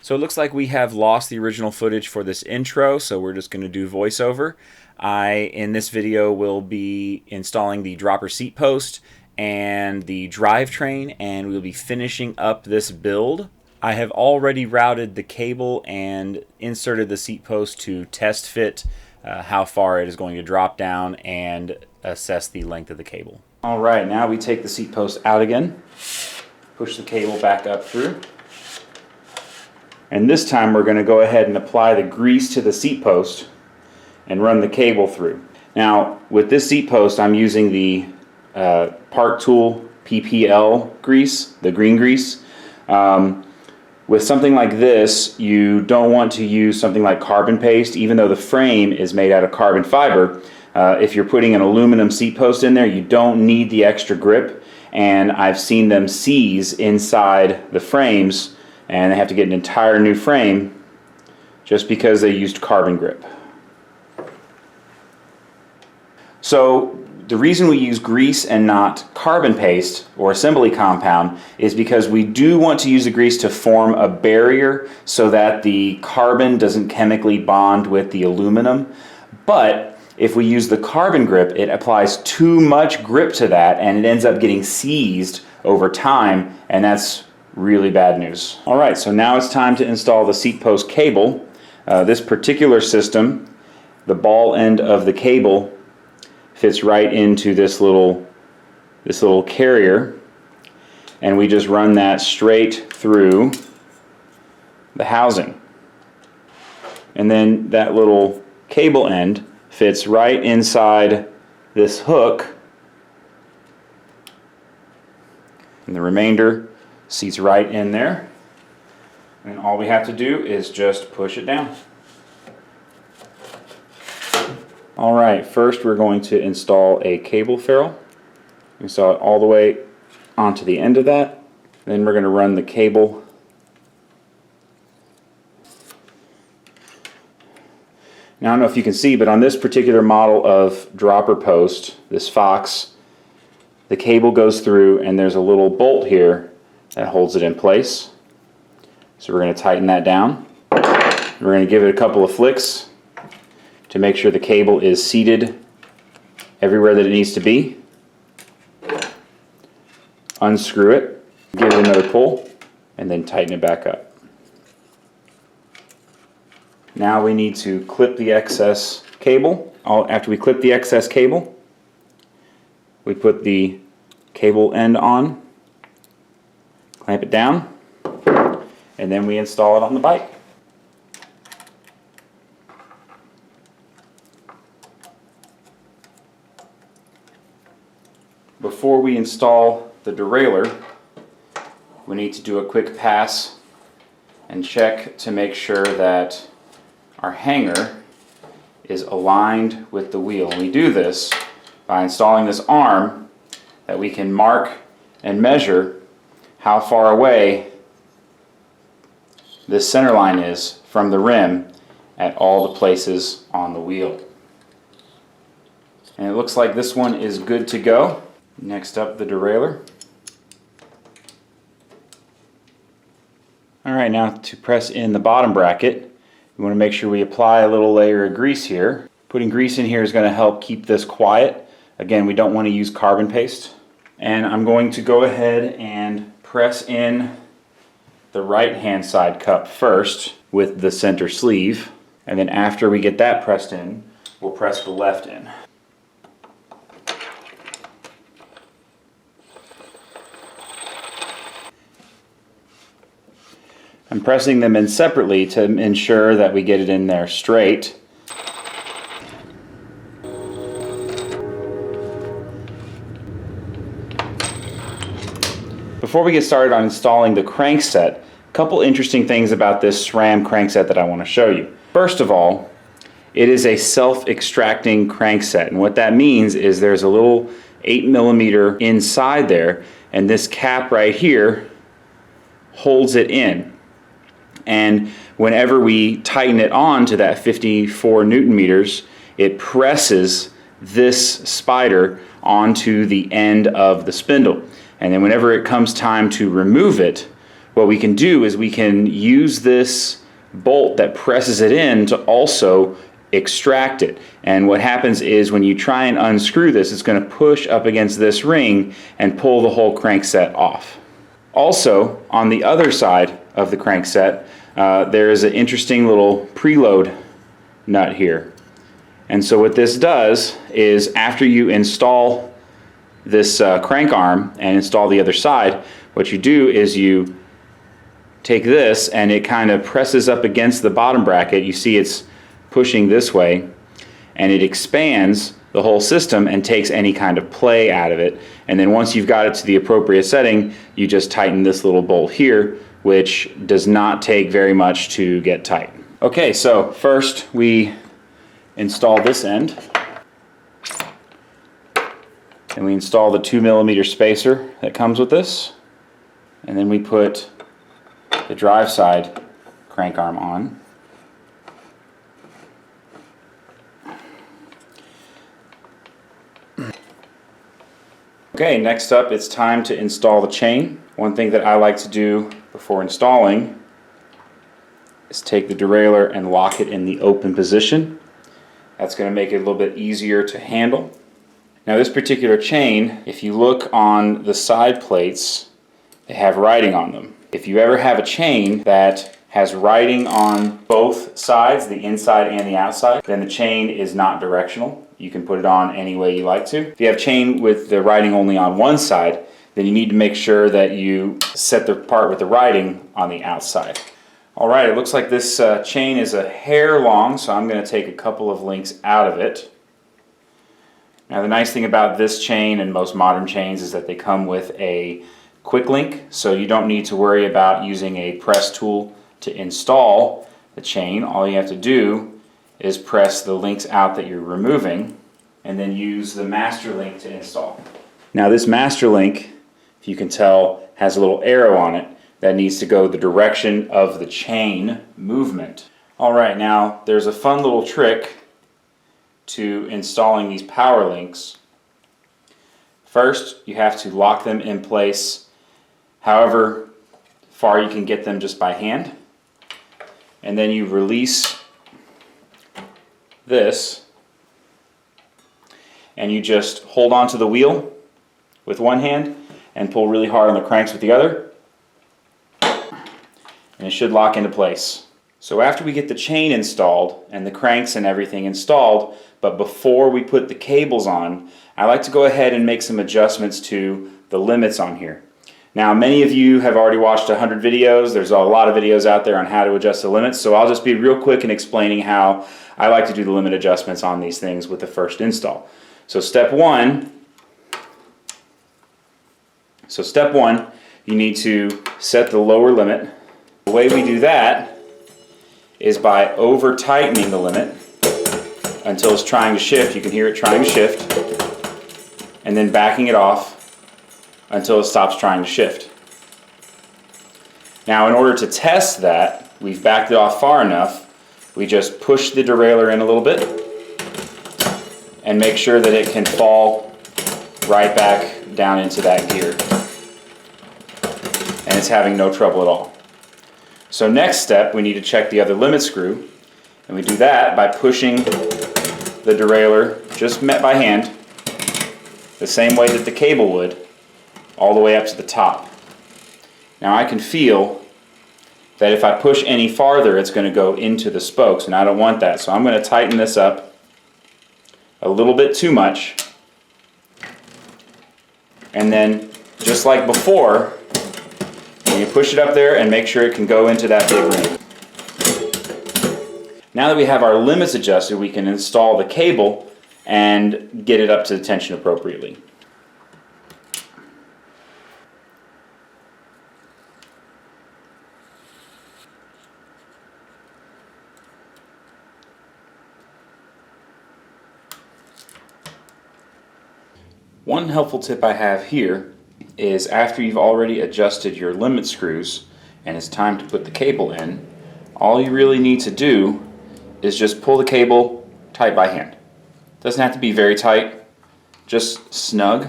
So it looks like we have lost the original footage for this intro, so we're just going to do voiceover. In this video, will be installing the dropper seat post and the drivetrain, and we'll be finishing up this build. I have already routed the cable and inserted the seat post to test fit how far it is going to drop down and assess the length of the cable. All right, now we take the seat post out again, push the cable back up through. And this time we're going to go ahead and apply the grease to the seat post and run the cable through. Now with this seat post I'm using the Part Tool PPL grease, the green grease. With something like this you don't want to use something like carbon paste, even though the frame is made out of carbon fiber. If you're putting an aluminum seat post in there, you don't need the extra grip, and I've seen them seize inside the frames and they have to get an entire new frame just because they used carbon grip. So the reason we use grease and not carbon paste or assembly compound is because we do want to use the grease to form a barrier so that the carbon doesn't chemically bond with the aluminum. But if we use the carbon grip, it applies too much grip to that and it ends up getting seized over time, and that's really bad news. Alright, so now it's time to install the seat post cable. This particular system, the ball end of the cable fits right into this little carrier, and we just run that straight through the housing. And then that little cable end fits right inside this hook, and the remainder seats right in there, and all we have to do is just push it down. Alright, first we're going to install a cable ferrule. Install it all the way onto the end of that. Then we're going to run the cable now. I don't know if you can see, but on this particular model of dropper post, this Fox, the cable goes through and there's a little bolt here that holds it in place. So we're going to tighten that down. We're going to give it a couple of flicks to make sure the cable is seated everywhere that it needs to be. Unscrew it, give it another pull, and then tighten it back up. Now we need to clip the excess cable. After we clip the excess cable, we put the cable end on, clamp it down, and then we install it on the bike. Before we install the derailleur, we need to do a quick pass and check to make sure that our hanger is aligned with the wheel. And we do this by installing this arm that we can mark and measure how far away this center line is from the rim at all the places on the wheel. And it looks like this one is good to go. Next up, the derailleur. Alright, now to press in the bottom bracket, we want to make sure we apply a little layer of grease here. Putting grease in here is going to help keep this quiet. Again, we don't want to use carbon paste. And I'm going to go ahead and press in the right hand side cup first with the center sleeve, and then after we get that pressed in, we'll press the left in. I'm pressing them in separately to ensure that we get it in there straight. Before we get started on installing the crankset, a couple interesting things about this SRAM crankset that I want to show you. First of all, it is a self-extracting crankset, and what that means is there's a little 8mm inside there, and this cap right here holds it in. And whenever we tighten it on to that 54 Newton meters, it presses this spider onto the end of the spindle. And then whenever it comes time to remove it, what we can do is we can use this bolt that presses it in to also extract it. And what happens is when you try and unscrew this, it's going to push up against this ring and pull the whole crankset off. Also, on the other side of the crankset, there is an interesting little preload nut here. And so what this does is after you install this crank arm and install the other side, what you do is you take this and it kind of presses up against the bottom bracket. You see it's pushing this way, and it expands the whole system and takes any kind of play out of it. And then once you've got it to the appropriate setting, you just tighten this little bolt here, which does not take very much to get tight. Okay, so first we install this end, and we install the 2mm spacer that comes with this, and then we put the drive side crank arm on. Okay, next up it's time to install the chain. One thing that I like to do before installing is take the derailleur and lock it in the open position. That's going to make it a little bit easier to handle. Now this particular chain, if you look on the side plates, they have writing on them. If you ever have a chain that has writing on both sides, the inside and the outside, then the chain is not directional. You can put it on any way you like to. If you have chain with the writing only on one side, then you need to make sure that you set the part with the writing on the outside. Alright, it looks like this chain is a hair long, so I'm going to take a couple of links out of it. Now the nice thing about this chain and most modern chains is that they come with a quick link, so you don't need to worry about using a press tool to install the chain. All you have to do is press the links out that you're removing and then use the master link to install. Now this master link, if you can tell, has a little arrow on it that needs to go the direction of the chain movement. Alright, now there's a fun little trick to installing these power links. First, you have to lock them in place however far you can get them just by hand. And then you release this and you just hold onto the wheel with one hand and pull really hard on the cranks with the other, and it should lock into place. So after we get the chain installed and the cranks and everything installed, but before we put the cables on, I like to go ahead and make some adjustments to the limits on here. Now many of you have already watched 100 videos. There's a lot of videos out there on how to adjust the limits, so I'll just be real quick in explaining how I like to do the limit adjustments on these things with the first install. So step one, you need to set the lower limit. The way we do that is by over tightening the limit until it's trying to shift. You can hear it trying to shift, and then backing it off until it stops trying to shift. Now in order to test that, we've backed it off far enough, we just push the derailleur in a little bit and make sure that it can fall right back down into that gear. And it's having no trouble at all. So next step, we need to check the other limit screw, and we do that by pushing the derailleur just met by hand the same way that the cable would, all the way up to the top. Now I can feel that if I push any farther, it's going to go into the spokes, and I don't want that. So I'm going to tighten this up a little bit too much, and then just like before, you push it up there and make sure it can go into that big ring. Now that we have our limits adjusted, we can install the cable and get it up to the tension appropriately. One helpful tip I have here is after you've already adjusted your limit screws and it's time to put the cable in, all you really need to do is just pull the cable tight by hand. Doesn't have to be very tight, just snug.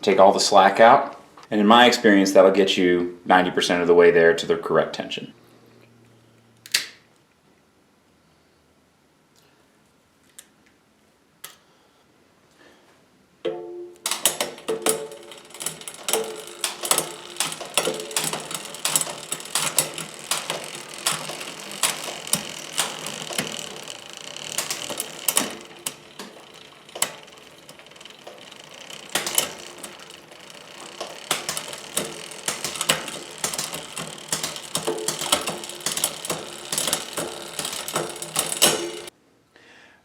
Take all the slack out, And in my experience, that'll get you 90% of the way there to the correct tension.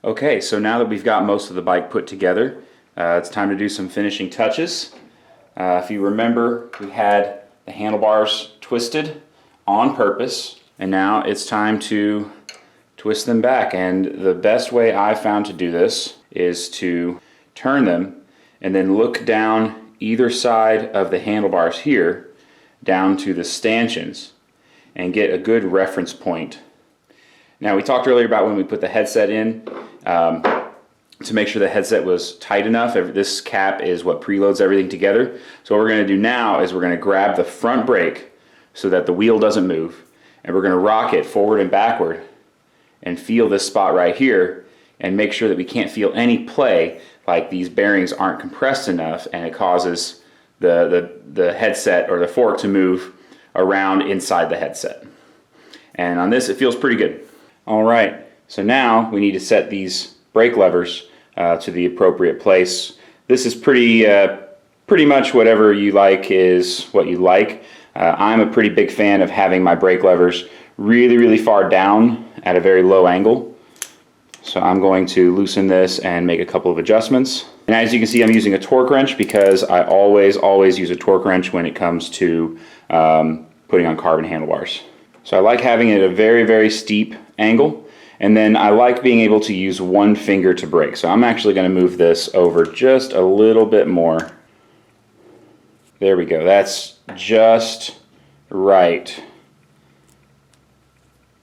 Okay, so now that we've got most of the bike put together, it's time to do some finishing touches. If you remember, we had the handlebars twisted on purpose, and now it's time to twist them back. And the best way I found to do this is to turn them and then look down either side of the handlebars here down to the stanchions and get a good reference point. Now, we talked earlier about when we put the headset in, to make sure the headset was tight enough. This cap is what preloads everything together. So what we're going to do now is we're going to grab the front brake so that the wheel doesn't move, and we're going to rock it forward and backward and feel this spot right here and make sure that we can't feel any play, like these bearings aren't compressed enough and it causes the headset or the fork to move around inside the headset. And on this, it feels pretty good. All right. So now we need to set these brake levers to the appropriate place. This is pretty much whatever you like is what you like. I'm a pretty big fan of having my brake levers really far down at a very low angle. So I'm going to loosen this and make a couple of adjustments. And as you can see, I'm using a torque wrench because I always use a torque wrench when it comes to putting on carbon handlebars. So I like having it at a very steep angle. And then I like being able to use one finger to brake. So I'm actually going to move this over just a little bit more. There we go. That's just right.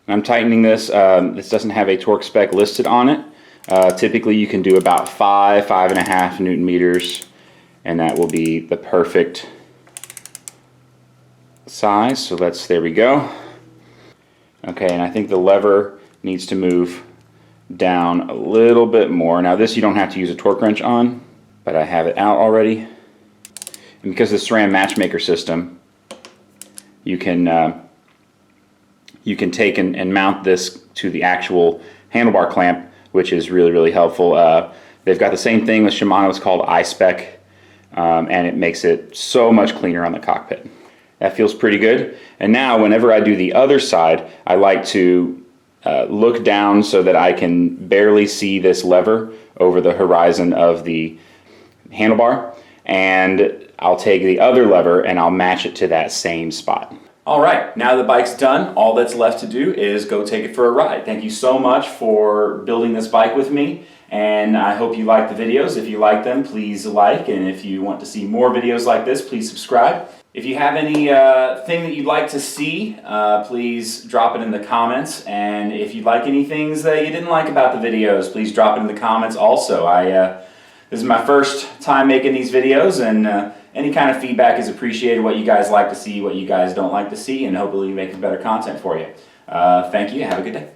I'm tightening this. This doesn't have a torque spec listed on it. Typically you can do about 5.5 Newton meters, and that will be the perfect size. So there we go. Okay, and I think the lever needs to move down a little bit more. Now this you don't have to use a torque wrench on, but I have it out already. And because of the SRAM matchmaker system, you can take and mount this to the actual handlebar clamp, which is really helpful. They've got the same thing with Shimano. It's called iSpec, and it makes it so much cleaner on the cockpit. That feels pretty good. And now whenever I do the other side, I like to look down so that I can barely see this lever over the horizon of the handlebar, and I'll take the other lever and I'll match it to that same spot. All right, now the bike's done, all that's left to do is go take it for a ride. Thank you so much for building this bike with me, and I hope you like the videos. If you like them, please like, and if you want to see more videos like this, please subscribe. If you have any thing that you'd like to see, please drop it in the comments. And if you like any things that you didn't like about the videos, please drop it in the comments also. This is my first time making these videos, and any kind of feedback is appreciated. What you guys like to see, what you guys don't like to see, and hopefully making better content for you. Thank you. Have a good day.